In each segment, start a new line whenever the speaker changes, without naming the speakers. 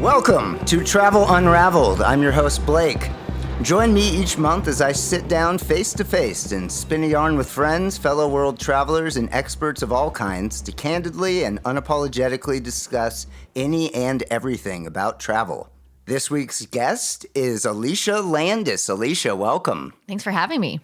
Welcome to Travel Unraveled. I'm your host, Blake. Join me each month as I sit down face to face and spin a yarn with friends, fellow world travelers, and experts of all kinds to candidly and unapologetically discuss any and everything about travel. This week's guest is Alicia Landis. Alicia, welcome.
Thanks for having me.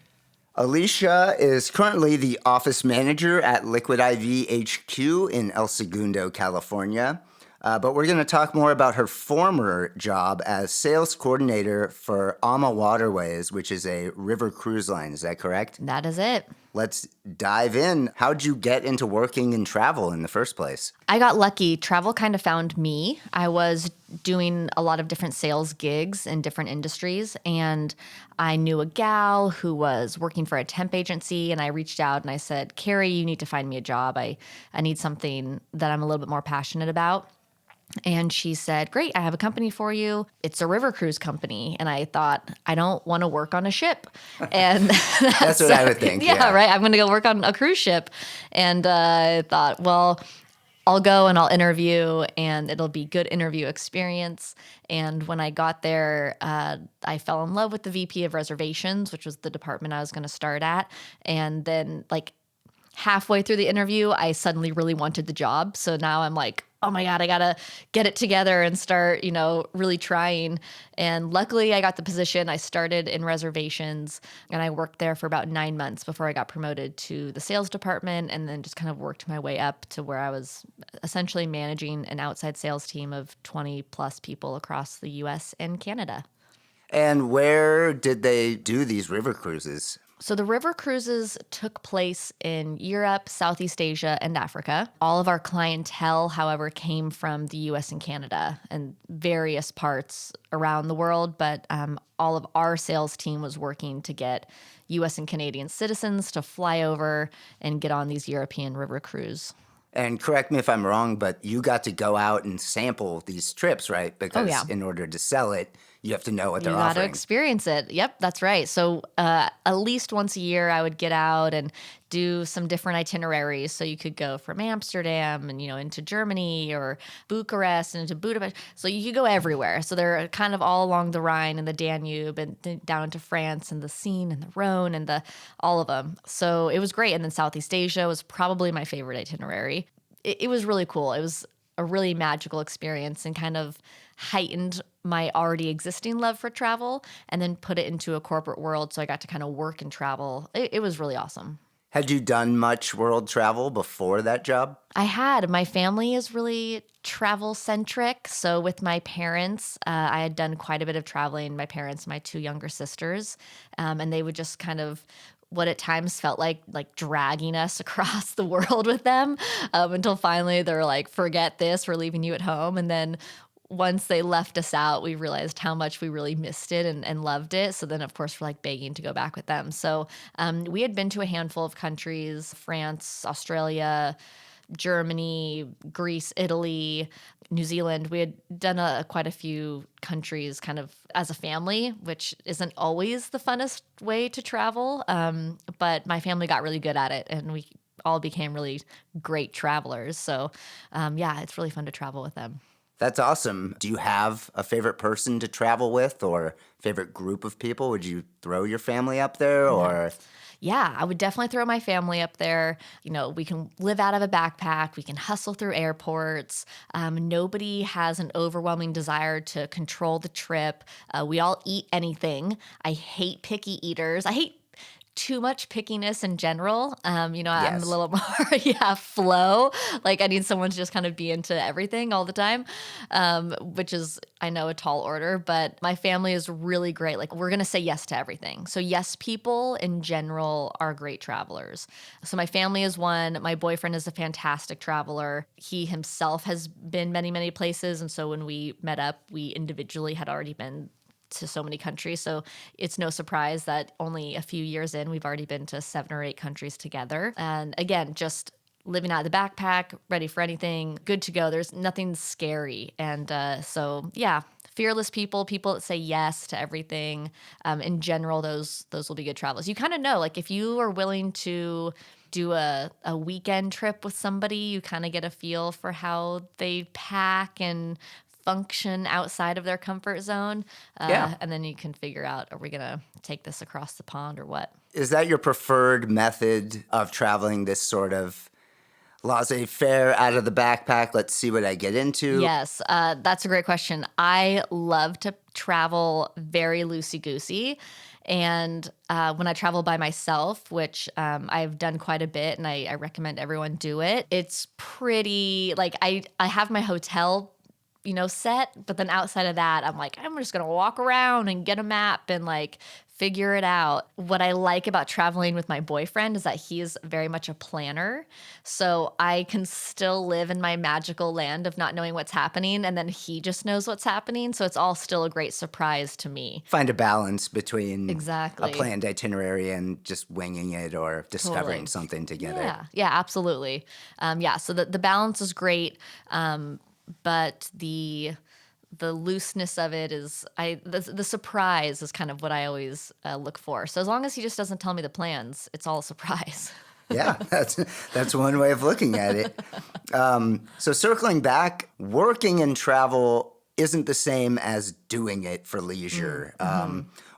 Alicia is currently the office manager at Liquid IV HQ in El Segundo, California. But we're going to talk more about her former job as sales coordinator for AmaWaterways, which is a river cruise line. Is that correct?
That is it.
Let's dive in. How'd you get into working in travel in the first place?
I got lucky. Travel kind of found me. I was doing a lot of different sales gigs in different industries, and I knew a gal who was working for a temp agency, and I reached out and I said, Carrie, you need to find me a job. I need something that I'm a little bit more passionate about. And she said, great, I have a company for you. It's a river cruise company. And I thought, I don't want to work on a ship. And
that's what I would think.
Yeah, right. I'm going to go work on a cruise ship. And I thought, well, I'll go and I'll interview and it'll be good interview experience. And when I got there, I fell in love with the VP of reservations, which was the department I was going to start at. And then halfway through the interview, I suddenly really wanted the job. So now I'm like, oh my God, I got to get it together and start, really trying. And luckily I got the position. I started in reservations and I worked there for about 9 months before I got promoted to the sales department, and then just kind of worked my way up to where I was essentially managing an outside sales team of 20 plus people across the US and Canada.
And where did they do these river cruises?
So the river cruises took place in Europe, Southeast Asia, and Africa. All of our clientele, however, came from the US and Canada and various parts around the world, but all of our sales team was working to get US and Canadian citizens to fly over and get on these European river cruises.
And correct me if I'm wrong, but you got to go out and sample these trips, right? Because in order to sell it, you have to know what they're offering.
You got to experience it. Yep, that's right. So at least once a year, I would get out and do some different itineraries. So you could go from Amsterdam and, into Germany or Bucharest and into Budapest. So you could go everywhere. So they're kind of all along the Rhine and the Danube and down to France and the Seine and the Rhone and all of them. So it was great. And then Southeast Asia was probably my favorite itinerary. It was really cool. It was a really magical experience and kind of heightened my already existing love for travel and then put it into a corporate world. So I got to kind of work and travel. It was really awesome.
Had you done much world travel before that job?
I had. My family is really travel centric. So with my parents, I had done quite a bit of traveling. My parents, my two younger sisters, and they would just kind of what at times felt like dragging us across the world with them until finally they're like, forget this, we're leaving you at home. And then once they left us out, we realized how much we really missed it and loved it. So then, of course, we're begging to go back with them. So we had been to a handful of countries, France, Australia, Germany, Greece, Italy, New Zealand. We had done quite a few countries kind of as a family, which isn't always the funnest way to travel. But my family got really good at it and we all became really great travelers. So it's really fun to travel with them.
That's awesome. Do you have a favorite person to travel with or favorite group of people? Would you throw your family up there or?
Yeah, I would definitely throw my family up there. We can live out of a backpack. We can hustle through airports. Nobody has an overwhelming desire to control the trip. We all eat anything. I hate picky eaters. I hate too much pickiness in general. I'm a little more, flow. I need someone to just kind of be into everything all the time, which is, I know, a tall order, but my family is really great. We're going to say yes to everything. So yes, people in general are great travelers. So my family is one. My boyfriend is a fantastic traveler. He himself has been many, many places. And so when we met up, we individually had already been to so many countries. So it's no surprise that only a few years in, we've already been to 7 or 8 countries together. And again, just living out of the backpack, ready for anything, good to go. There's nothing scary. And fearless people that say yes to everything. In general, those will be good travelers. You kind of know, if you are willing to do a weekend trip with somebody, you kind of get a feel for how they pack and function outside of their comfort zone.
Yeah.
And then you can figure out, are we going to take this across the pond or what?
Is that your preferred method of traveling, this sort of laissez-faire out of the backpack? Let's see what I get into.
Yes, that's a great question. I love to travel very loosey-goosey. And when I travel by myself, which I've done quite a bit, and I recommend everyone do it, it's pretty, like, I have my hotel, set, but then outside of that, I'm like, I'm just going to walk around and get a map and like figure it out. What I like about traveling with my boyfriend is that he's very much a planner. So I can still live in my magical land of not knowing what's happening. And then he just knows what's happening. So it's all still a great surprise to me.
Find a balance between
Exactly.
a planned itinerary and just winging it or discovering
Totally.
something together.
Yeah, absolutely. So the balance is great. But the looseness of it is the surprise is kind of what I always look for. So as long as he just doesn't tell me the plans, it's all a surprise.
Yeah, that's one way of looking at it. So circling back, working and travel isn't the same as doing it for leisure.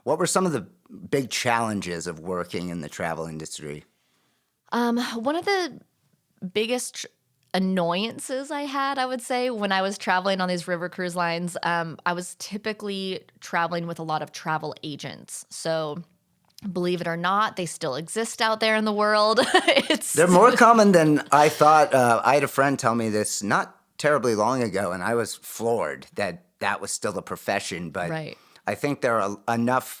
What were some of the big challenges of working in the travel industry?
One of the biggest annoyances I had, I would say, when I was traveling on these river cruise lines, I was typically traveling with a lot of travel agents. So believe it or not, they still exist out there in the world.
They're more common than I thought. I had a friend tell me this not terribly long ago, and I was floored that was still a profession. But
Right.
I think there are enough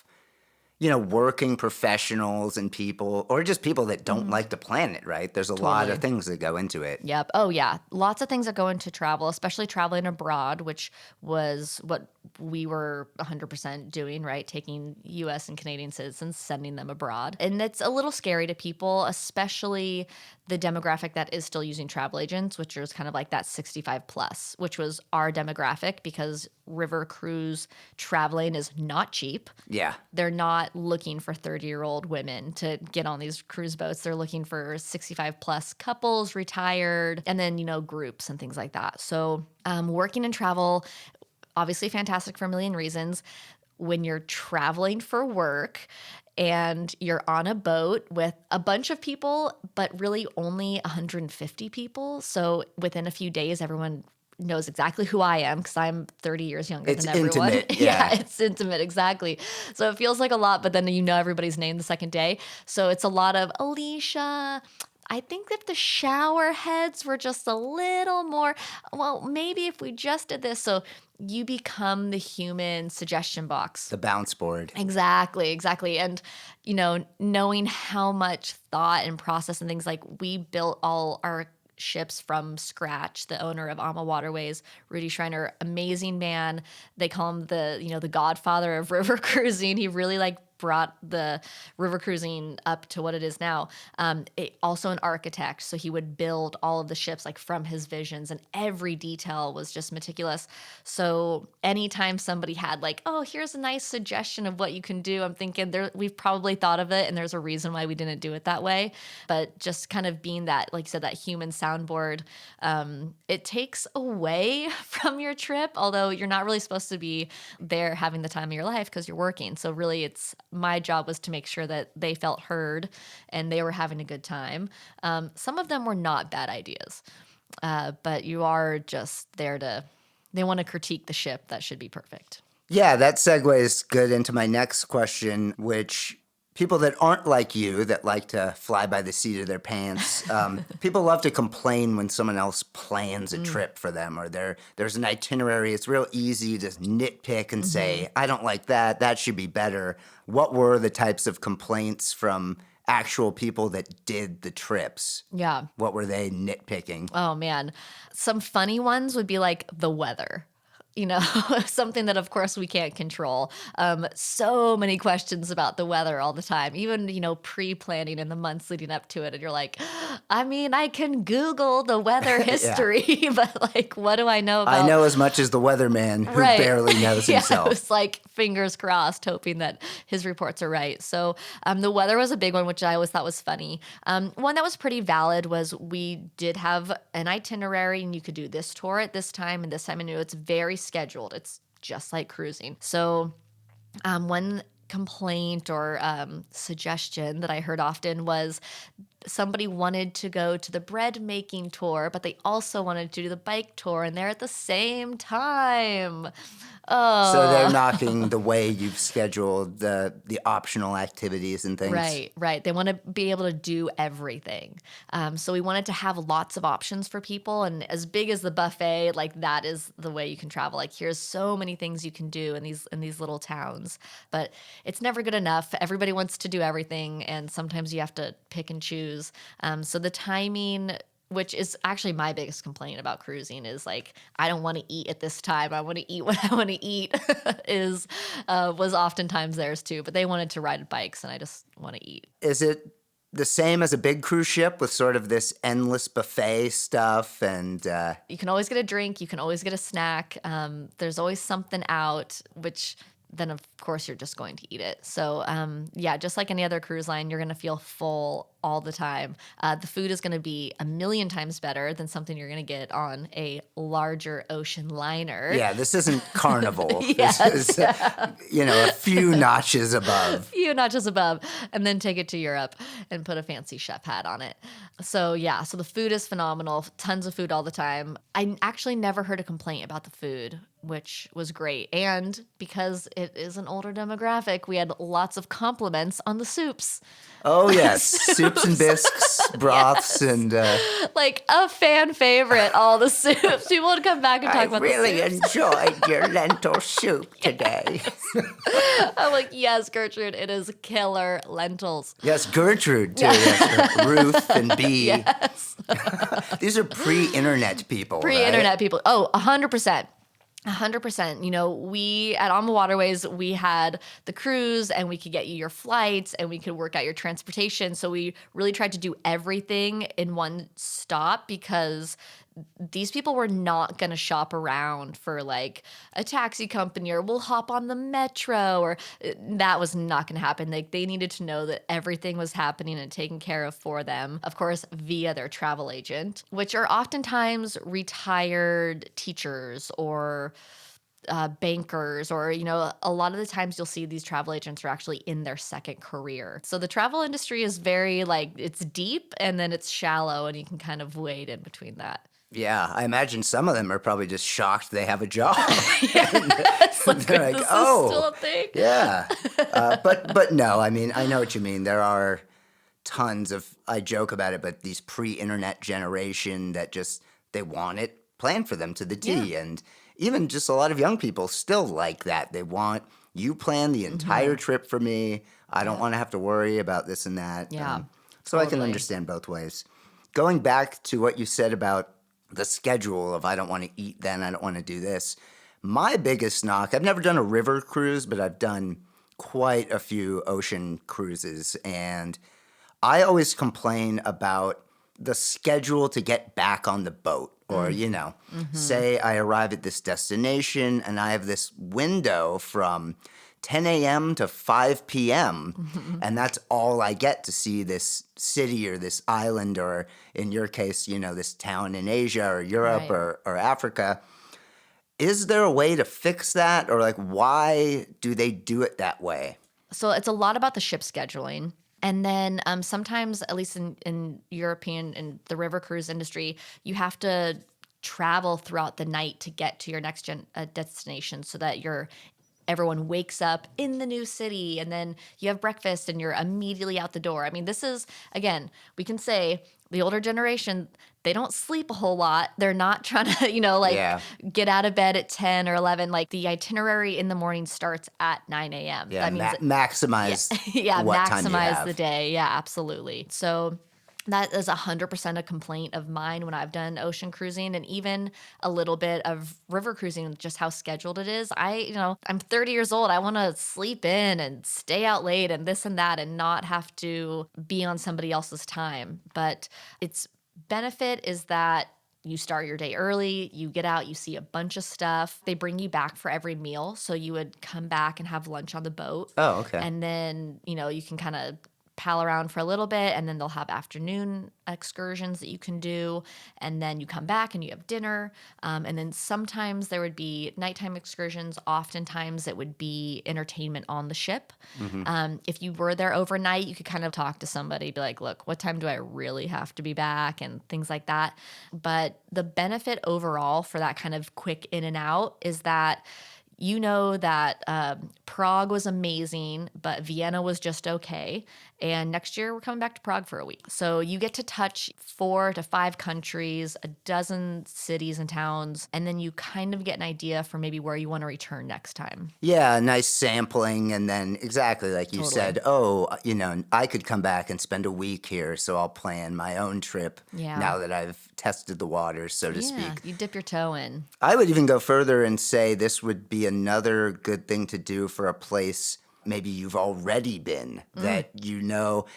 working professionals and people, or just people that don't like to plan it, right? There's a lot of things that go into it.
Yep. Oh, yeah. Lots of things that go into travel, especially traveling abroad, which was what we were 100% doing, right? Taking US and Canadian citizens, sending them abroad. And it's a little scary to people, especially the demographic that is still using travel agents, which is kind of like that 65 plus, which was our demographic because river cruise traveling is not cheap.
Yeah.
They're not looking for 30-year-old women to get on these cruise boats. They're looking for 65 plus couples, retired, and then, groups and things like that. So working in travel, obviously fantastic for a million reasons. When you're traveling for work and you're on a boat with a bunch of people, but really only 150 people. So within a few days, everyone knows exactly who I am because I'm 30 years younger than everyone.
Intimate, yeah.
It's intimate, exactly. So it feels like a lot, but then everybody's name the second day. So it's a lot of Alicia. I think if the shower heads were just a little more, well, maybe if we just did this. So you become the human suggestion box.
The bounce board.
Exactly. And, knowing how much thought and process and things, like we built all our ships from scratch. The owner of AmaWaterways, Rudy Schreiner, amazing man. They call him the godfather of river cruising. He really brought the river cruising up to what it is now. Also an architect, so he would build all of the ships from his visions, and every detail was just meticulous. So anytime somebody had oh, here's a nice suggestion of what you can do, I'm thinking we've probably thought of it, and there's a reason why we didn't do it that way. But just kind of being that, like you said, that human soundboard, it takes away from your trip, although you're not really supposed to be there having the time of your life because you're working. So really my job was to make sure that they felt heard and they were having a good time. Some of them were not bad ideas, but you are just there they want to critique the ship that should be perfect.
Yeah, that segues good into my next question, which people that aren't like you, that like to fly by the seat of their pants, people love to complain when someone else plans a trip for them, or there's an itinerary. It's real easy to nitpick and say, I don't like that. That should be better. What were the types of complaints from actual people that did the trips?
Yeah.
What were they nitpicking?
Oh, man. Some funny ones would be the weather. Something that, of course, we can't control. So many questions about the weather all the time, even, pre-planning in the months leading up to it. And you're like, I can Google the weather history, but what do I know about?
I know as much as the weatherman who barely knows himself.
It was fingers crossed, hoping that his reports are right. So the weather was a big one, which I always thought was funny. One that was pretty valid was we did have an itinerary, and you could do this tour at this time and this time. And it's very scheduled. It's just like cruising. So one complaint or suggestion that I heard often was somebody wanted to go to the bread making tour, but they also wanted to do the bike tour, and they're at the same time.
So they're
Oh,
knocking the way you've scheduled the optional activities and things.
right. They want to be able to do everything. So we wanted to have lots of options for people, and as big as the buffet, like that is the way you can travel. Like here's so many things you can do in these little towns, but it's never good enough. Everybody wants to do everything, and sometimes you have to pick and choose. So the timing, which is actually my biggest complaint about cruising, is like I don't want to eat at this time. I want to eat what I want to eat. Was oftentimes theirs too, but they wanted to ride bikes, and I just want to eat.
Is it the same as a big cruise ship with sort of this endless buffet stuff? And
You can always get a drink. You can always get a snack. There's always something out, which then of course you're just going to eat it. So yeah, just like any other cruise line, you're going to feel full all the time. The food is going to be a million times better than something you're going to get on a larger ocean liner.
yeah, this isn't Carnival.
Yes.
This is, a few notches above.
Few notches above, and then take it to Europe and put a fancy chef hat on it. So yeah, so the food is phenomenal. Tons of food all the time. I actually never heard a complaint about the food, which was great. And because it is an older demographic, we had lots of compliments on the soups.
Oh, yes. Soups and bisques, broths, and...
Like a fan favorite, all the soups. People would come back and talk about
really
the soups.
enjoyed your lentil soup today.
I'm like, yes, Gertrude, it is killer lentils.
Yes, Gertrude, too. Yes, Ruth and Bee.
Yes.
These are pre-internet people,
Pre-internet
right?
people. Oh, 100%. 100%. We at AmaWaterways, we had the cruise and we could get you your flights and we could work out your transportation. So we really tried to do everything in one stop because these people were not going to shop around for like a taxi company or we'll hop on the metro or that was not going to happen. They needed to know that everything was happening and taken care of for them, of course, via their travel agent, which are oftentimes retired teachers or bankers, or, a lot of the times you'll see these travel agents are actually in their second career. So the travel industry is very it's deep and then it's shallow and you can kind of wade in between that.
Yeah, I imagine some of them are probably just shocked they have a job.
Yes,
They're like,
this
oh,
is still a thing.
yeah. But no, I mean, I know what you mean. There are tons of, I joke about it, but these pre-internet generation that just, they want it planned for them to the T.
Yeah.
And even just a lot of young people still like that. They want, you plan the entire trip for me. I don't want to have to worry about this and that.
Yeah,
so I can
totally.
understand both ways. Going back to what you said about the schedule of I don't want to eat then, I don't want to do this. My biggest knock, I've never done a river cruise, but I've done quite a few ocean cruises. And I always complain about the schedule to get back on the boat. Or, say I arrive at this destination and I have this window from 10 a.m. to 5 p.m. And that's all I get to see this city or this island or, in your case, this town in Asia or Europe
Right.
or Africa. Is there a way to fix that? Or, why do they do it that way?
So it's a lot about the ship scheduling. And then sometimes, at least in European and the river cruise industry, you have to travel throughout the night to get to your next destination so that everyone wakes up in the new city and then you have breakfast and you're immediately out the door. I mean, this is, again, we can say the older generation, they don't sleep a whole lot. They're not trying to,
Yeah.
get out of bed at 10 or 11. Like the itinerary in the morning starts at 9 a.m.
Yeah,
That means
maximize what time you
maximize
have.
the day. Yeah, absolutely. So that is 100% a complaint of mine when I've done ocean cruising and even a little bit of river cruising, just how scheduled it is. I'm 30 years old. I want to sleep in and stay out late and this and that and not have to be on somebody else's time. But its benefit is that you start your day early, you get out, you see a bunch of stuff. They bring you back for every meal. So you would come back and have lunch on the boat.
Oh, okay.
And then, you can kind of pal around for a little bit, and then they'll have afternoon excursions that you can do, and then you come back and you have dinner, and then sometimes there would be nighttime excursions. Oftentimes it would be entertainment on the ship. If you were there overnight, you could kind of talk to somebody, be like, look, what time do I really have to be back, and things like that. But the benefit overall for that kind of quick in and out is that you know that Prague was amazing, but Vienna was just okay. And next year, we're coming back to Prague for a week. So you get to touch 4 to 5 countries, a dozen cities and towns, and then you kind of get an idea for maybe where you want to return next time.
Yeah, nice sampling. And then exactly like you said, I could come back and spend a week here, so I'll plan my own trip now that I've tested the waters, so to speak.
You dip your toe in.
I would even go further and say this would be another good thing to do for a place maybe you've already been that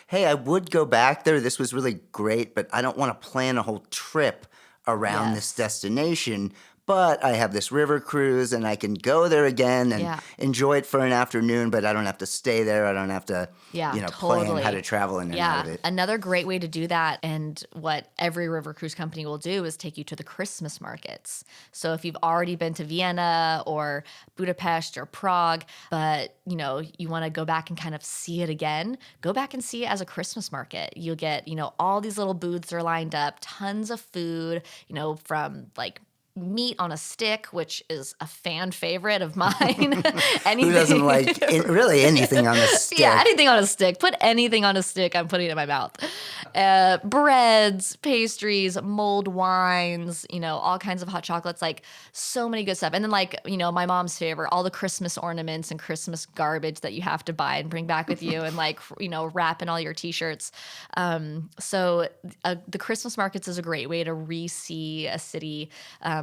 hey, I would go back there. This was really great, but I don't want to plan a whole trip around this destination. But I have this river cruise and I can go there again and enjoy it for an afternoon, but I don't have to stay there. I don't have to, plan how to travel in and out of it.
Another great way to do that, and what every river cruise company will do, is take you to the Christmas markets. So if you've already been to Vienna or Budapest or Prague, but, you want to go back and kind of see it again, go back and see it as a Christmas market. You'll get, all these little booths are lined up, tons of food, from like meat on a stick, which is a fan favorite of mine.
Who doesn't like really anything on a stick?
Yeah, anything on a stick. Put anything on a stick, I'm putting it in my mouth. Breads, pastries, mulled wines, all kinds of hot chocolates, like so many good stuff. And then my mom's favorite, all the Christmas ornaments and Christmas garbage that you have to buy and bring back with you and wrap in all your T-shirts. So the Christmas markets is a great way to re-see a city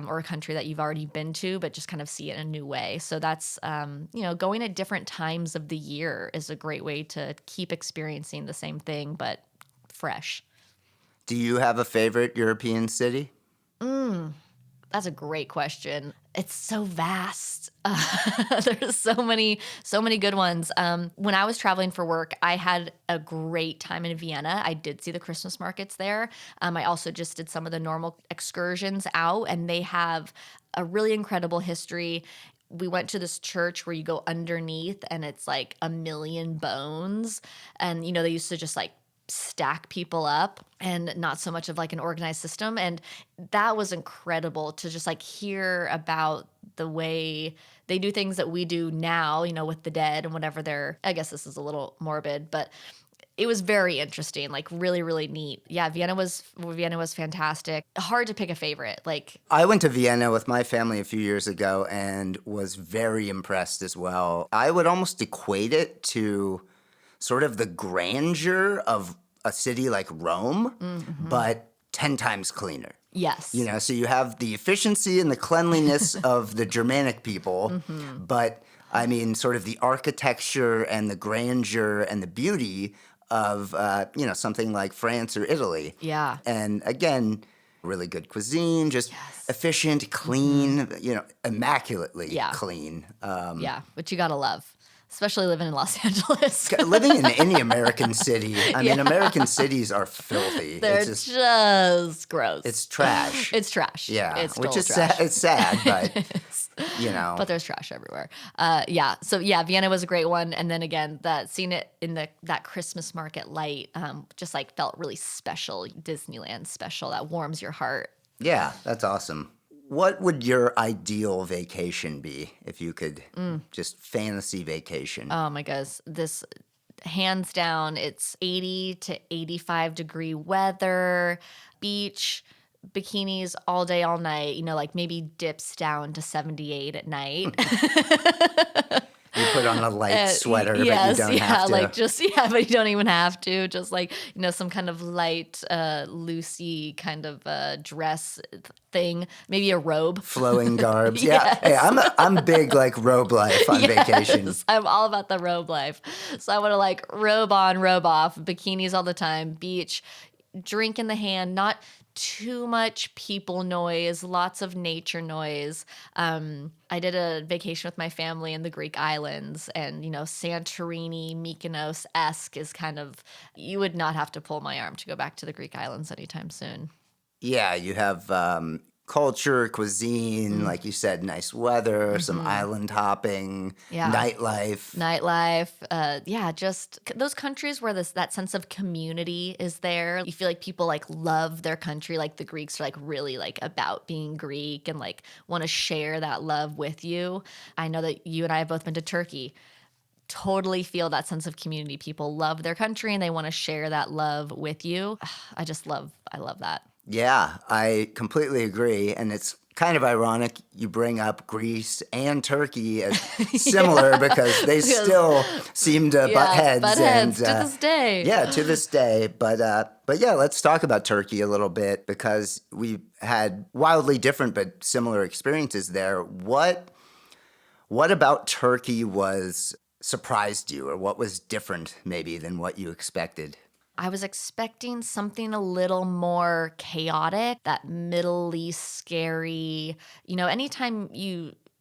or a country that you've already been to, but just kind of see it in a new way. So that's, going at different times of the year is a great way to keep experiencing the same thing, but fresh.
Do you have a favorite European city?
That's a great question. It's so vast. There's so many good ones. When I was traveling for work, I had a great time in Vienna. I did see the Christmas markets there. I also just did some of the normal excursions out, and they have a really incredible history. We went to this church where you go underneath, and it's like a million bones. And, they used to just stack people up and not so much of an organized system. And that was incredible to just hear about the way they do things that we do now, with the dead and whatever I guess this is a little morbid, but it was very interesting, really, really neat. Yeah, Vienna was fantastic. Hard to pick a favorite.
I went to Vienna with my family a few years ago and was very impressed as well. I would almost equate it to sort of the grandeur of a city like Rome, but 10 times cleaner.
Yes.
So you have the efficiency and the cleanliness of the Germanic people, but I mean, sort of the architecture and the grandeur and the beauty of, something like France or Italy.
Yeah.
And again, really good cuisine, just efficient, clean, immaculately clean.
Which you gotta love. Especially living in Los Angeles.
Living in any American city. I mean, American cities are filthy.
They're just gross.
It's trash.
It's trash.
Yeah.
It's
which is
trash.
sad. It's sad, but,
But there's trash everywhere. So, Vienna was a great one. And then again, seeing it in that Christmas market light just felt really special, Disneyland special. That warms your heart.
Yeah, that's awesome. What would your ideal vacation be if you could just fantasy vacation?
Oh my gosh. This hands down, it's 80 to 85 degree weather, beach, bikinis all day, all night, maybe dips down to 78 at night.
You put on a light sweater, but you don't have to.
But you don't even have to. Just some kind of light, loosey kind of dress thing, maybe a robe.
Flowing garbs. Yeah. Hey, I'm big robe life on vacation.
I'm all about the robe life. So I want to robe on, robe off, bikinis all the time, beach. drink in the hand, not too much people noise, lots of nature noise. I did a vacation with my family in the Greek islands, and Santorini, Mykonos-esque is kind of, you would not have to pull my arm to go back to the Greek islands anytime soon.
Yeah, you have culture, cuisine, like you said, nice weather, some island hopping,
Yeah.
nightlife.
Yeah, just those countries where that sense of community is there. You feel like people like love their country, like the Greeks are like really like about being Greek and like want to share that love with you. I know that you and I have both been to Turkey. Totally feel that sense of community. People love their country and they want to share that love with you. I love that.
Yeah, I completely agree. And it's kind of ironic you bring up Greece and Turkey as similar because they still seem to butt heads.
Butt heads to this day.
Yeah, to this day. But yeah, let's talk about Turkey a little bit because we had wildly different but similar experiences there. What about Turkey was surprised you, or what was different maybe than what you expected?
I was expecting something a little more chaotic, that Middle East scary. Anytime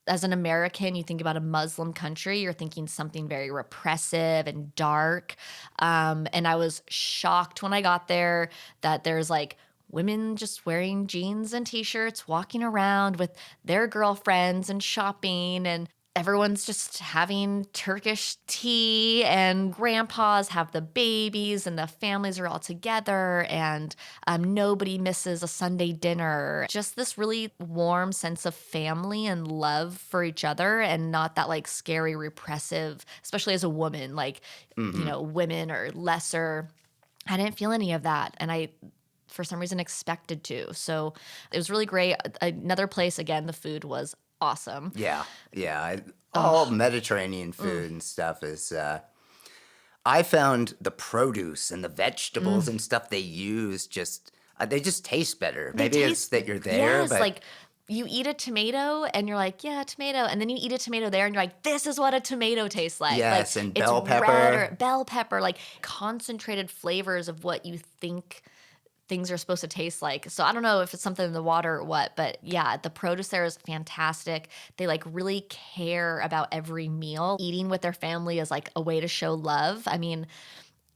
as an American, you think about a Muslim country, you're thinking something very repressive and dark. And I was shocked when I got there that there's like women just wearing jeans and t-shirts, walking around with their girlfriends and shopping, and everyone's just having Turkish tea, and grandpas have the babies and the families are all together, and nobody misses a Sunday dinner. Just this really warm sense of family and love for each other, and not that like scary, repressive, especially as a woman, like, women are lesser. I didn't feel any of that. And I, for some reason, expected to. So it was really great. Another place, again, the food was awesome.
Yeah. All Mediterranean food and stuff is. I found the produce and the vegetables and stuff they use they just taste better. Maybe it's that you're there,
yes,
but
like you eat a tomato and you're like, yeah, tomato, and then you eat a tomato there and you're like, this is what a tomato tastes like.
yes,
like,
and
it's
bell pepper.
red or bell pepper, like concentrated flavors of what you think things are supposed to taste like. So I don't know if it's something in the water or what, but yeah, the produce there is fantastic. They like really care about every meal. Eating with their family is like a way to show love. I mean,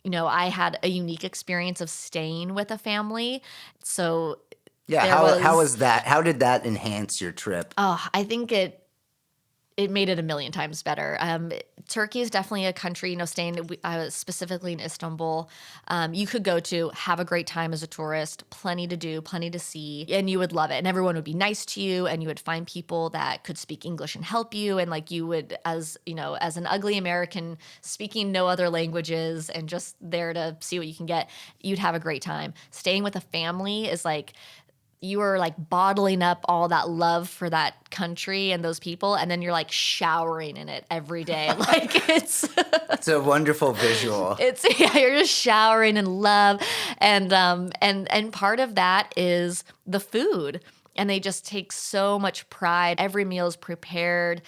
I had a unique experience of staying with a family. So
Yeah, how was that? How did that enhance your trip?
I think it made it a million times better. Turkey is definitely a country, staying specifically in Istanbul, you could go to, have a great time as a tourist, plenty to do, plenty to see, and you would love it. And everyone would be nice to you, and you would find people that could speak English and help you. And like you would, as an ugly American speaking no other languages and just there to see what you can get, you'd have a great time. Staying with a family is like, you are like bottling up all that love for that country and those people, and then you're like showering in it every day. Like it's
a wonderful visual.
You're just showering in love, and part of that is the food, and they just take so much pride. Every meal is prepared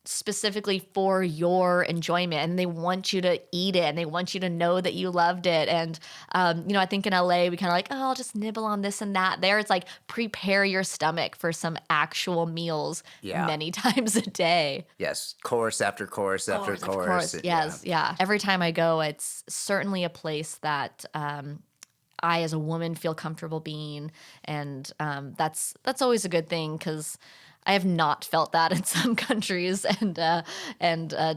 specifically for your enjoyment, and they want you to eat it, and they want you to know that you loved it. And I think in LA we kind of like, I'll just nibble on this and that. There it's like, prepare your stomach for some actual meals many times a day.
Yes, course after course after course.
Yes, yeah. Every time I go, it's certainly a place that I as a woman feel comfortable being, and that's always a good thing, because I have not felt that in some countries, and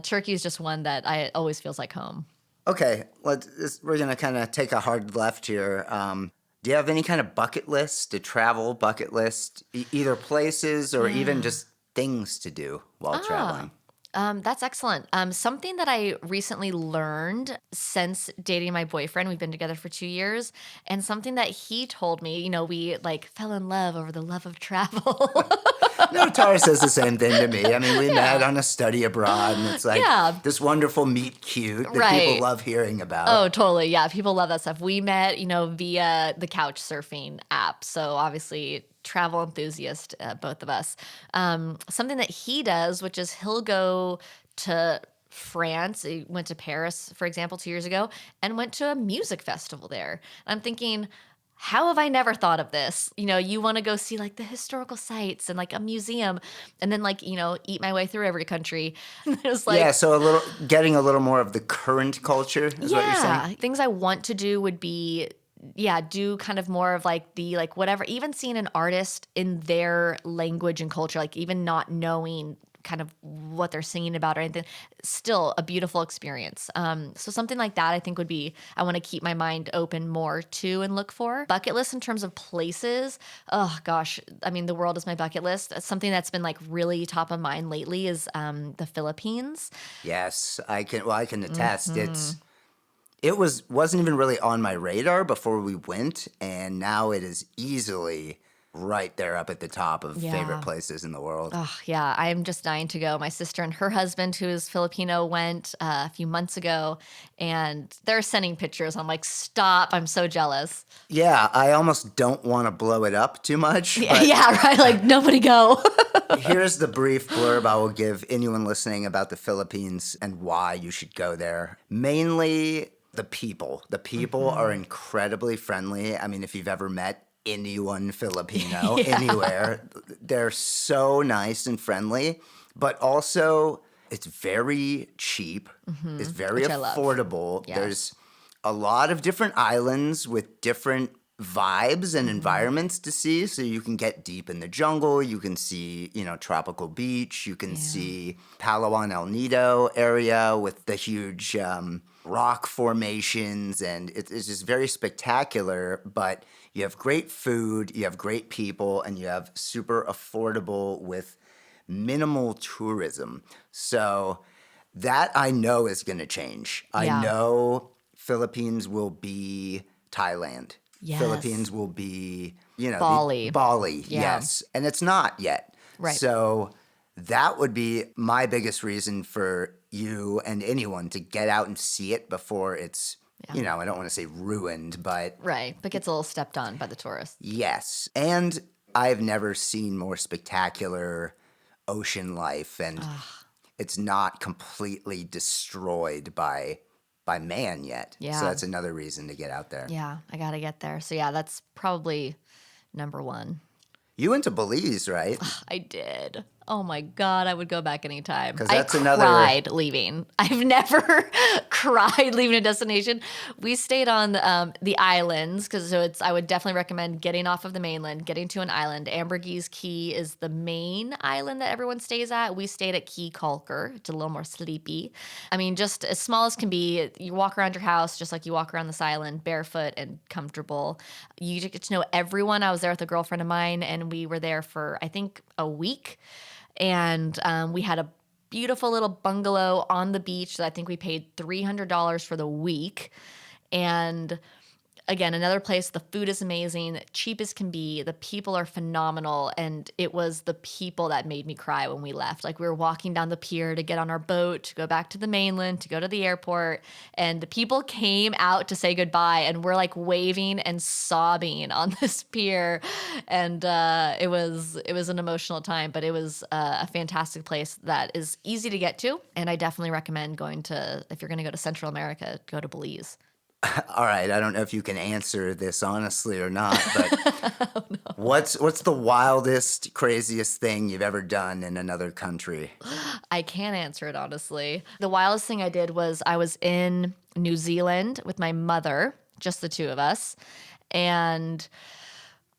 Turkey is just one that always feels like home.
Okay, we're gonna kind of take a hard left here. Do you have any kind of travel bucket list, either places or even just things to do while traveling?
That's excellent. Something that I recently learned since dating my boyfriend, we've been together for 2 years, and something that he told me, we like fell in love over the love of travel.
No, Tara says the same thing to me. I mean, we met on a study abroad, and it's like this wonderful meet cute that people love hearing about.
Oh, totally. Yeah, people love that stuff. We met, via the couch surfing app. So obviously travel enthusiast, both of us. Something that he does, which is he'll go to France. I went to Paris, for example, 2 years ago, and went to a music festival there. I'm thinking, how have I never thought of this? You want to go see like the historical sites and like a museum, and then like, eat my way through every country. It's
Yeah,
like,
so getting a little more of the current culture is what you're
yeah,
saying?
things I want to do would be, yeah, do kind of more of like the like whatever, even seeing an artist in their language and culture, like even not knowing kind of what they're singing about or anything, still a beautiful experience. So something like that I think would be, I want to keep my mind open more to and look for. Bucket list in terms of places, oh gosh, I mean, the world is my bucket list. Something that's been like really top of mind lately is the Philippines.
Yes, I can attest.
Mhm.
Wasn't even really on my radar before we went, and now it is easily right there up at the top of favorite
Yeah.
places in the world.
Oh, yeah, I'm just dying to go. My sister and her husband, who is Filipino, went a few months ago, and they're sending pictures. I'm like, stop. I'm so jealous.
Yeah, I almost don't want to blow it up too much,
Yeah,
but
yeah, right. Like, nobody go.
here's the brief blurb I will give anyone listening about the Philippines and why you should go there. Mainly the people. The people are
Mhm.
incredibly friendly. I mean, if you've ever met anyone Filipino
Yeah.
anywhere, they're so nice and friendly, but also it's very cheap. It's very
Which I love.
affordable.
Yes.
There's a lot of different islands with different vibes and
Mhm.
environments to see. So you can get deep in the jungle, you can see, tropical beach, you can
Yeah.
see Palawan El Nido area with the huge rock formations, and it's just very spectacular. But you have great food, you have great people, and you have super affordable with minimal tourism. So that I know is going to change. I
Yeah.
know Philippines will be Thailand. Philippines
Yes.
will be, the
Bali.
Bali,
Yeah.
yes. And it's not yet.
Right.
So that would be my biggest reason for you and anyone to get out and see it before it's,
Yeah.
I don't want to say ruined, but
Right. But gets a little stepped on by the tourists.
yes. And I've never seen more spectacular ocean life, and
Ugh.
it's not completely destroyed by man yet. So
Yeah.
that's another reason to get out there.
Yeah. I got to get there. So, yeah, that's probably number one.
You went to Belize, right?
I did. Oh my God, I would go back anytime.
Because
I
that's another.
cried leaving. I've never cried leaving a destination. We stayed on the islands because I would definitely recommend getting off of the mainland, getting to an island. Ambergris Key is the main island that everyone stays at. We stayed at Key Kalker. It's a little more sleepy. I mean, just as small as can be. You walk around your house just like you walk around this island, barefoot and comfortable. You get to know everyone. I was there with a girlfriend of mine, and we were there for, I think, a week. And we had a beautiful little bungalow on the beach that I think we paid $300 for the week. And again, another place, the food is amazing, cheap as can be. The people are phenomenal. And it was the people that made me cry when we left. Like, we were walking down the pier to get on our boat, to go back to the mainland, to go to the airport. And the people came out to say goodbye, and we're like waving and sobbing on this pier. And it was an emotional time, but it was a fantastic place that is easy to get to. And I definitely recommend going to, if you're going to go to Central America, go to Belize.
All right, I don't know if you can answer this honestly or not, but what's the wildest, craziest thing you've ever done in another country?
I can't answer it honestly. The wildest thing I did was I was in New Zealand with my mother, just the two of us, and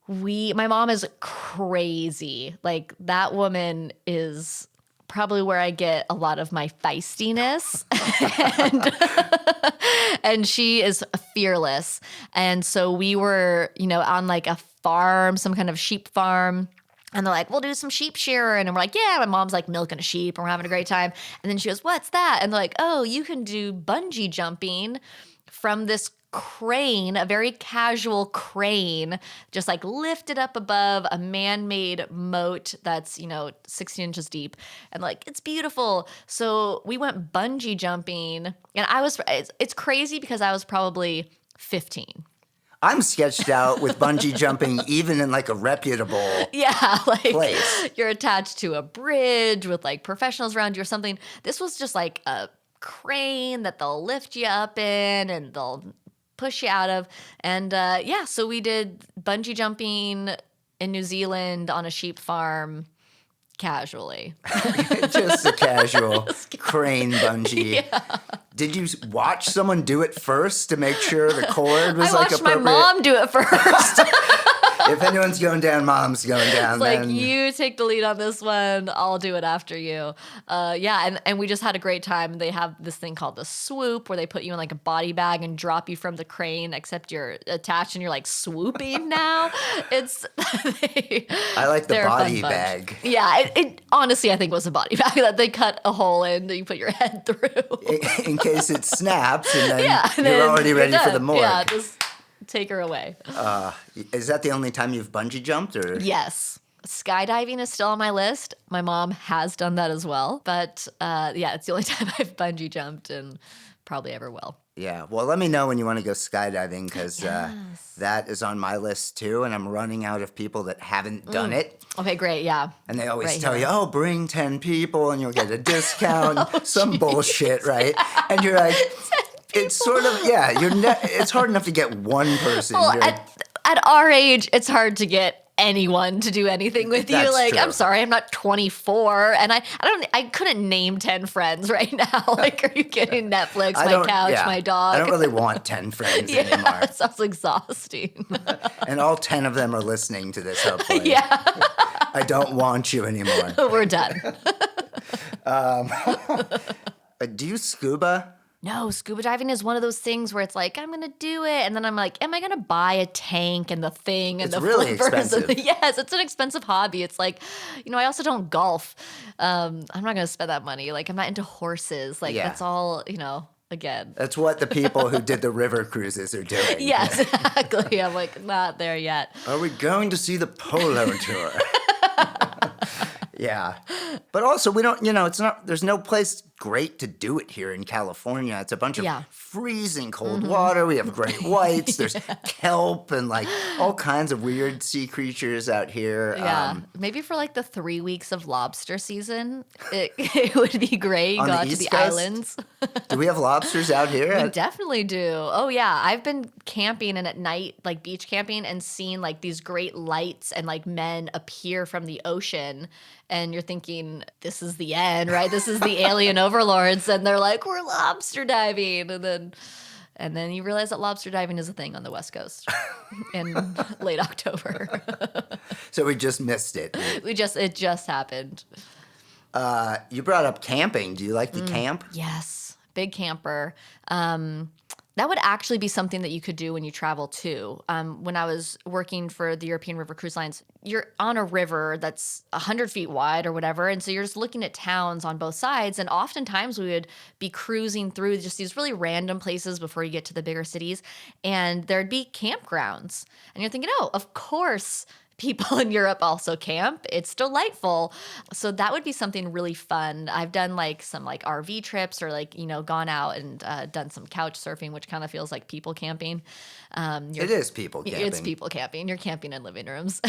my mom is crazy. Like, that woman is probably where I get a lot of my feistiness. And she is fearless. And so we were, on like a farm, some kind of sheep farm. And they're like, we'll do some sheep shearing. And we're like, yeah. My mom's like milking a sheep and we're having a great time. And then she goes, what's that? And they're like, oh, you can do bungee jumping from this crane, a very casual crane, just like lifted up above a man-made moat that's, 16 inches deep. And like, it's beautiful. So we went bungee jumping, and it's crazy because I was probably 15.
I'm sketched out with bungee jumping even in like a reputable
Yeah, like
place.
you're attached to a bridge with like professionals around you or something. This was just like a crane that they'll lift you up in and they'll push you out of. And so we did bungee jumping in New Zealand on a sheep farm casually.
Just a casual crane bungee.
Yeah.
Did you watch someone do it first to make sure the cord was
I watched
appropriate?
my mom do it first.
If anyone's going down, mom's going down.
It's like,
then
you take the lead on this one. I'll do it after you. And we just had a great time. They have this thing called the swoop where they put you in like a body bag and drop you from the crane, except you're attached and you're like swooping now.
I like the
they're a fun
body
bunch.
bag.
Yeah, it honestly, I think was a body bag that they cut a hole in that you put your head through.
In case it snaps, and then
and
you're
then
already
you're
ready for
done.
the morgue.
Yeah, just take her away.
Is that the only time you've bungee jumped? Or
Yes. Skydiving is still on my list. My mom has done that as well. But it's the only time I've bungee jumped and probably ever will.
Yeah, well, let me know when you want to go skydiving, because that is on my list too, and I'm running out of people that haven't done it.
Okay, great. Yeah.
And they always
Right
tell
here.
you, oh, bring 10 people and you'll get a discount, some bullshit, right? And you're like, it's sort of, it's hard enough to get one person.
Well,
You're like,
at our age, it's hard to get anyone to do anything with you.
That's
Like,
true.
I'm sorry, I'm not 24, and I couldn't name 10 friends right now. Like, are you kidding? Netflix, my couch, my dog.
I don't really want 10 friends anymore.
That sounds exhausting.
And all 10 of them are listening to this, hopefully.
Yeah,
I don't want you anymore.
we're done.
Do you scuba?
No, scuba diving is one of those things where it's like, I'm going to do it. And then I'm like, am I going to buy a tank and the thing and
It's
the
really
flippers?
expensive.
Yes, it's an expensive hobby. It's like, I also don't golf. I'm not going to spend that money. Like, I'm not into horses. Like,
Yeah.
that's all, again.
That's what the people who did the river cruises are doing.
Yes, exactly. I'm like, not there yet.
Are we going to see the polo tour? Yeah. But also, we don't, there's no place great to do it here in California. It's a bunch of freezing cold water. We have great whites. There's kelp and like all kinds of weird sea creatures out here.
Yeah. Maybe for like the 3 weeks of lobster season, it would be great.
On
Go
the
out to
East
the
Coast?
islands.
Do we have lobsters out here?
We definitely do. Oh yeah, I've been camping and at night, like beach camping, and seen like these great lights and like men appear from the ocean, and you're thinking, this is the end, right? This is the alien overlords, and they're like, we're lobster diving, and then you realize that lobster diving is a thing on the West Coast in late October.
So we just missed it.
It just happened.
You brought up camping. Do you like to camp?
Yes, big camper. That would actually be something that you could do when you travel too. When I was working for the European River Cruise Lines, you're on a river that's 100 feet wide or whatever. And so you're just looking at towns on both sides. And oftentimes we would be cruising through just these really random places before you get to the bigger cities. And there'd be campgrounds. And you're thinking, oh, of course, people in Europe also camp. It's delightful. So that would be something really fun. I've done like some like RV trips or like, gone out and done some couch surfing, which kind of feels like people camping.
It is people camping.
It's people camping. You're camping in living rooms.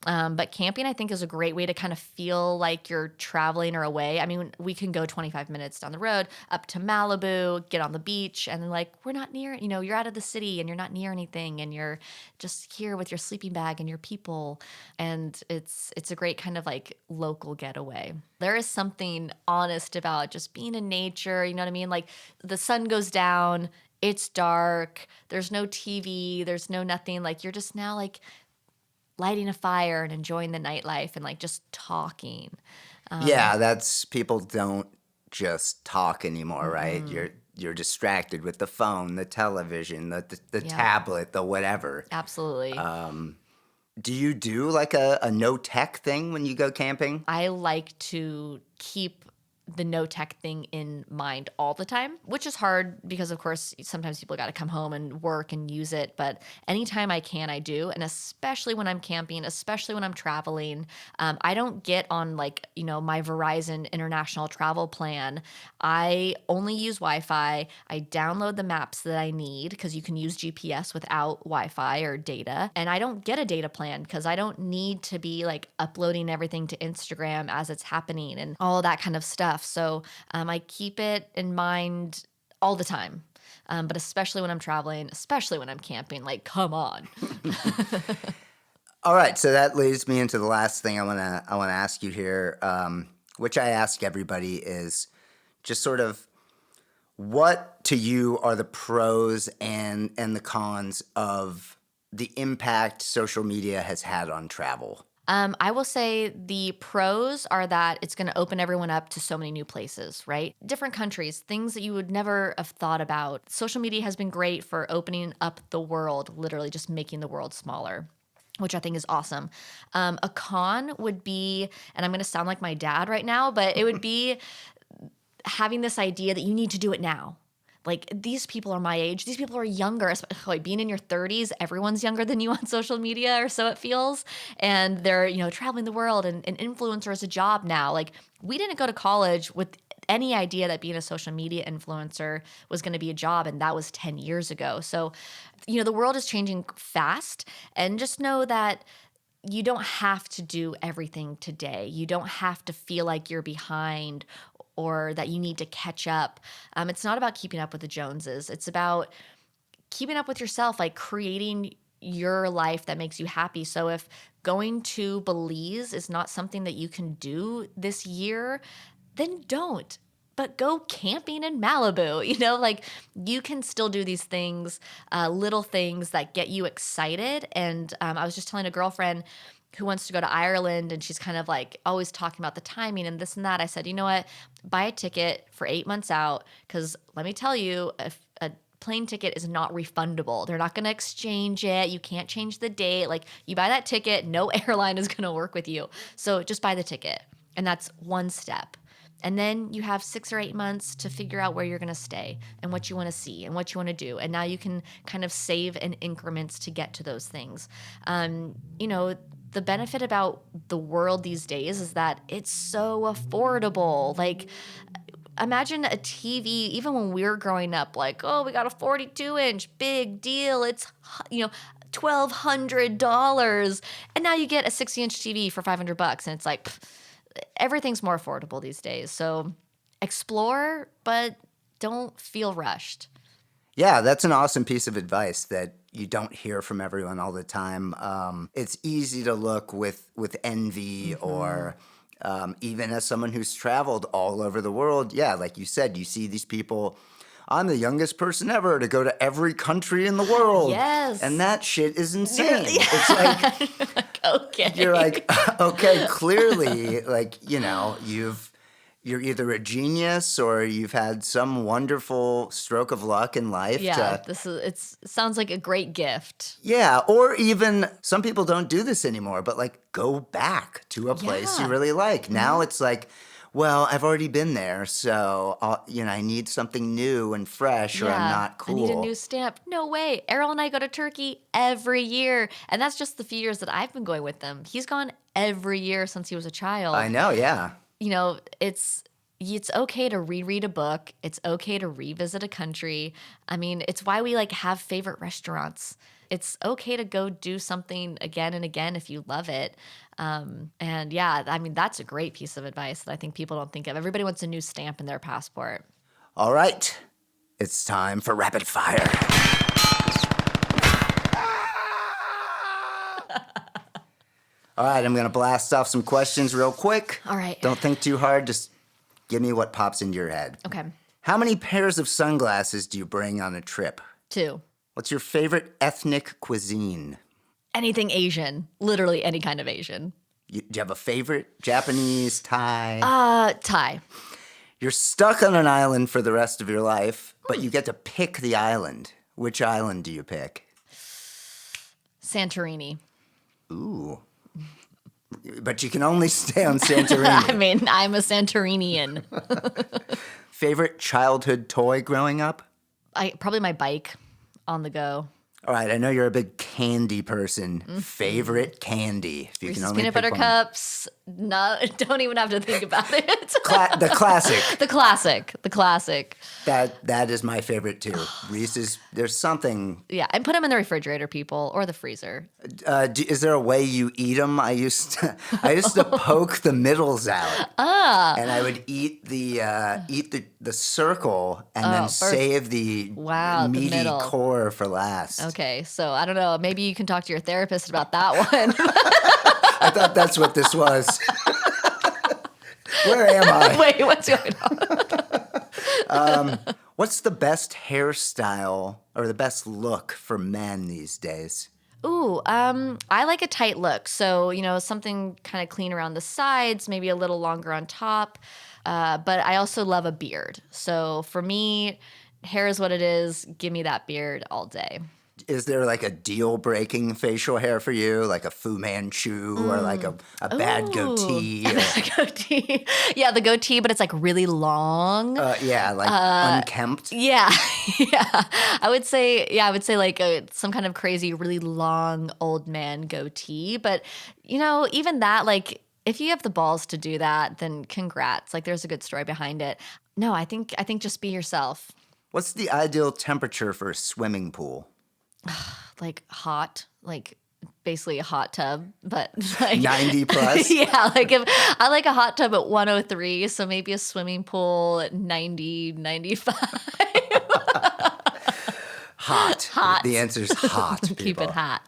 But camping, I think, is a great way to kind of feel like you're traveling or away. I mean, we can go 25 minutes down the road up to Malibu, get on the beach, and then like, we're not near, you're out of the city and you're not near anything and you're just here with your sleeping bag and your people. And it's a great kind of like local getaway. There is something honest about just being in nature, you know what I mean? Like the sun goes down, it's dark, there's no TV, there's no nothing. Like you're just now like lighting a fire and enjoying the nightlife and like just talking.
People don't just talk anymore, right? You're distracted with the phone, the television, the tablet, the whatever.
Absolutely.
Do you do like a no tech thing when you go camping?
I like to keep the no tech thing in mind all the time, which is hard because, of course, sometimes people got to come home and work and use it. But anytime I can, I do. And especially when I'm camping, especially when I'm traveling, I don't get on my Verizon international travel plan. I only use Wi-Fi. I download the maps that I need because you can use GPS without Wi-Fi or data. And I don't get a data plan because I don't need to be like uploading everything to Instagram as it's happening and all that kind of stuff. stuff. So I keep it in mind all the time. But especially when I'm traveling, especially when I'm camping, like, come on.
All right, so that leads me into the last thing I wanna ask you here, which I ask everybody, is just sort of what to you are the pros and the cons of the impact social media has had on travel?
I will say the pros are that it's going to open everyone up to so many new places, right? Different countries, things that you would never have thought about. Social media has been great for opening up the world, literally just making the world smaller, which I think is awesome. A con would be, and I'm going to sound like my dad right now, but it would be having this idea that you need to do it now. Like, these people are my age. These people are younger. Like, being in your 30s, everyone's younger than you on social media, or so it feels. And they're, traveling the world, and an influencer is a job now. Like, we didn't go to college with any idea that being a social media influencer was going to be a job, and that was 10 years ago. So, the world is changing fast, and just know that you don't have to do everything today. You don't have to feel like you're behind or that you need to catch up. It's not about keeping up with the Joneses. It's about keeping up with yourself, like creating your life that makes you happy. So if going to Belize is not something that you can do this year, then don't. But go camping in Malibu. Like, you can still do these things, little things that get you excited. And I was just telling a girlfriend who wants to go to Ireland, and she's kind of like always talking about the timing and this and that. I said, you know what? Buy a ticket for 8 months out, because let me tell you, if a plane ticket is not refundable. They're not going to exchange it. You can't change the date. Like, you buy that ticket, no airline is going to work with you. So just buy the ticket. And that's one step. And then you have 6 or 8 months to figure out where you're going to stay and what you want to see and what you want to do. And now you can kind of save in increments to get to those things. The benefit about the world these days is that it's so affordable. Like, imagine a TV, even when we were growing up, like, oh, we got a 42-inch, big deal. It's, $1,200. And now you get a 60-inch TV for $500, and it's like, everything's more affordable these days. So explore, but don't feel rushed.
Yeah, that's an awesome piece of advice that you don't hear from everyone all the time. It's easy to look with envy, or even as someone who's traveled all over the world. Yeah, like you said, you see these people. I'm the youngest person ever to go to every country in the world.
Yes.
And that shit is insane. It's like,
okay.
You're like, okay, clearly, like, you're either a genius or you've had some wonderful stroke of luck in life.
Yeah, it sounds like a great gift.
Yeah, or even some people don't do this anymore, but like, go back to a place you really like. Now it's like, well, I've already been there, so I need something new and fresh, or I'm not cool.
I need a new stamp. No way. Errol and I go to Turkey every year, and that's just the few years that I've been going with them. He's gone every year since he was a child.
I know, yeah.
It's okay to reread a book. It's okay to revisit a country. I mean, it's why we have favorite restaurants. It's okay to go do something again and again if you love it. And yeah, I mean, that's a great piece of advice that I think people don't think of. Everybody wants a new stamp in their passport.
All right. It's time for rapid fire. All right, I'm going to blast off some questions real quick.
All right.
Don't think too hard. Just give me what pops into your head.
Okay.
How many pairs of sunglasses do you bring on a trip?
2.
What's your favorite ethnic cuisine?
Anything Asian. Literally any kind of Asian.
Do you have a favorite? Japanese, Thai?
Thai.
You're stuck on an island for the rest of your life, but you get to pick the island. Which island do you pick?
Santorini.
Ooh. But you can only stay on Santorini.
I mean, I'm a Santorinian.
Favorite childhood toy growing up?
Probably my bike on the go.
All right, I know you're a big candy person. Favorite candy, if you
Reese's
can only
peanut
pick
butter
one.
cups. No, don't even have to think about it.
The classic.
The classic. The classic.
That is my favorite too. Reese's. There's something.
Yeah, and put them in the refrigerator, people, or the freezer.
Is there a way you eat them? I used to poke the middles out, and I would eat the circle, and then
first.
save the
Wow, the
meaty
middle.
core for last.
Okay, so I don't know. Maybe you can talk to your therapist about that one.
I thought that's what this was. Where am I?
Wait, what's going on?
What's the best hairstyle or the best look for men these days?
Ooh, I like a tight look. So, something kind of clean around the sides, maybe a little longer on top. But I also love a beard. So for me, hair is what it is. Give me that beard all day.
Is there like a deal-breaking facial hair for you, like a Fu Manchu or like a bad goatee?
Goatee. Yeah, the goatee, but it's like really long.
Yeah, like unkempt.
Yeah, yeah. I would say like some kind of crazy, really long old man goatee. But even that, like, if you have the balls to do that, then congrats. Like, there's a good story behind it. No, I think just be yourself.
What's the ideal temperature for a swimming pool?
Like hot, like basically a hot tub, but like
90 plus?
Yeah, like if I like a hot tub at 103, so maybe a swimming pool at 90, 95.
Hot.
Hot.
The answer's hot.
Keep it
people.
hot.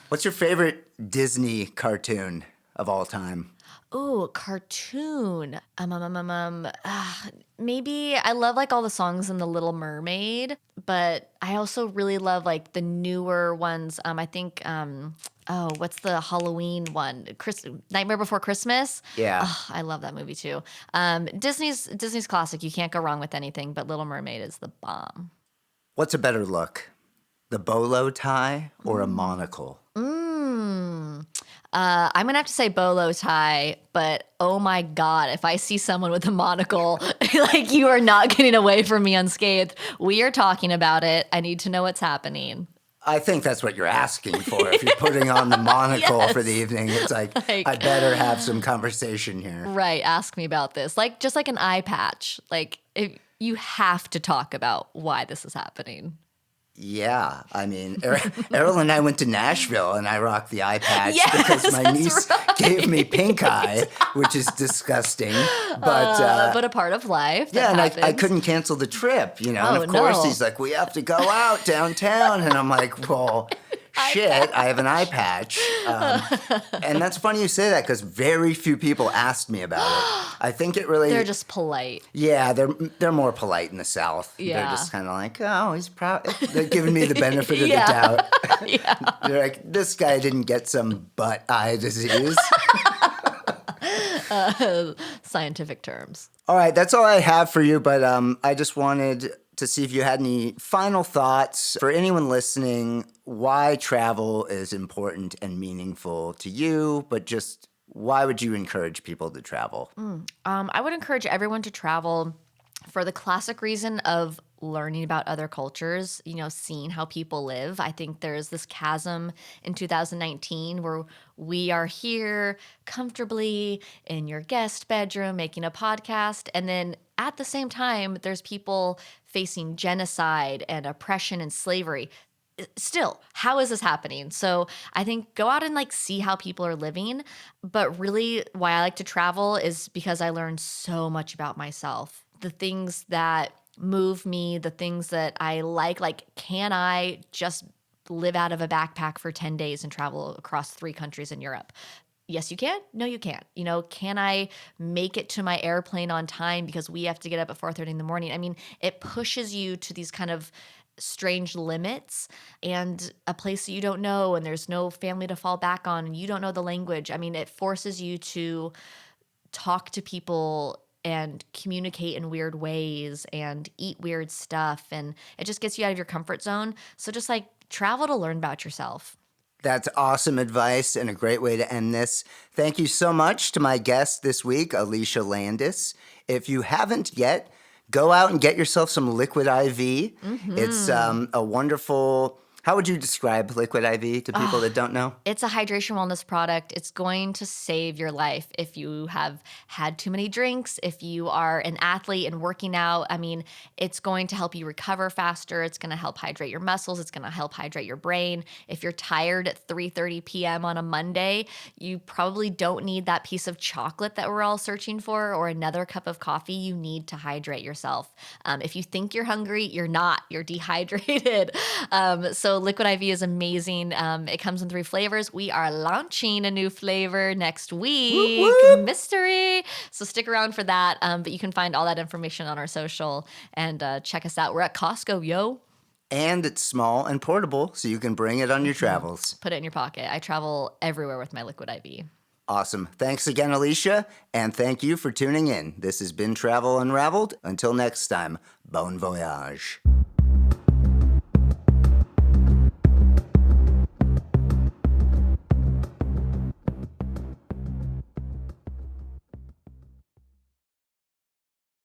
What's your favorite Disney cartoon of all time?
Ooh, cartoon. Maybe I love like all the songs in The Little Mermaid, but I also really love like the newer ones. I think what's the Halloween one? Nightmare Before Christmas.
Yeah.
Oh, I love that movie too. Disney's classic. You can't go wrong with anything, but Little Mermaid is the bomb.
What's a better look? The bolo tie or a monocle?
I'm going to have to say bolo tie, but oh my God, if I see someone with a monocle, like you are not getting away from me unscathed. We are talking about it. I need to know what's happening.
I think that's what you're asking for. If you're putting on the monocle for the evening, it's like, I better have some conversation here.
Right. Ask me about this. Like, just like an eye patch. Like, you have to talk about why this is happening.
Yeah, I mean, Errol and I went to Nashville, and I rocked the eye patch
Yes,
because my niece
right.
gave me pink eye, which is disgusting. But
a part of life.
yeah, and
happens.
I couldn't cancel the trip, and
Oh,
of course
no.
he's like, we have to go out downtown, and I'm like, well, shit, I have an eye patch. And that's funny you say that because very few people asked me about it. I think it really...
They're just polite.
Yeah, they're more polite in the South.
Yeah.
They're just kind of like, oh, he's proud. They're giving me the benefit of
Yeah.
the doubt.
Yeah.
They're like, this guy didn't get some butt eye disease.
Scientific terms.
All right, that's all I have for you, but I just wanted to see if you had any final thoughts for anyone listening, why travel is important and meaningful to you, but just why would you encourage people to travel?
I would encourage everyone to travel for the classic reason of learning about other cultures, seeing how people live. I think there's this chasm in 2019 where we are here comfortably in your guest bedroom making a podcast, and then at the same time, there's people facing genocide and oppression and slavery. Still, how is this happening? So I think go out and see how people are living. But really why I like to travel is because I learned so much about myself. The things that move me, the things that I like can I just live out of a backpack for 10 days and travel across 3 countries in Europe? Yes, you can. No, you can't. Can I make it to my airplane on time because we have to get up at 4:30 in the morning? I mean, it pushes you to these kind of strange limits and a place that you don't know, and there's no family to fall back on, and you don't know the language. I mean, it forces you to talk to people and communicate in weird ways and eat weird stuff, and it just gets you out of your comfort zone. So just travel to learn about yourself.
That's awesome advice and a great way to end this. Thank you so much to my guest this week, Alicia Landis. If you haven't yet, Go out and get yourself some Liquid IV.
Mm-hmm.
It's a wonderful. How would you describe Liquid IV to people that don't know?
It's a hydration wellness product. It's going to save your life if you have had too many drinks, if you are an athlete and working out. I mean, it's going to help you recover faster. It's going to help hydrate your muscles. It's going to help hydrate your brain. If you're tired at 3:30 p.m. on a Monday, you probably don't need that piece of chocolate that we're all searching for or another cup of coffee. You need to hydrate yourself. If you think you're hungry, you're not. You're dehydrated. So Liquid IV is amazing. It comes in 3 flavors. We are launching a new flavor next week.
Whoop, whoop.
Mystery. So stick around for that. But you can find all that information on our social and check us out. We're at Costco, yo.
And it's small and portable, so you can bring it on your travels.
Put it in your pocket. I travel everywhere with my Liquid IV.
Awesome. Thanks again, Alicia, and thank you for tuning in. This has been Travel Unraveled. Until next time, bon voyage.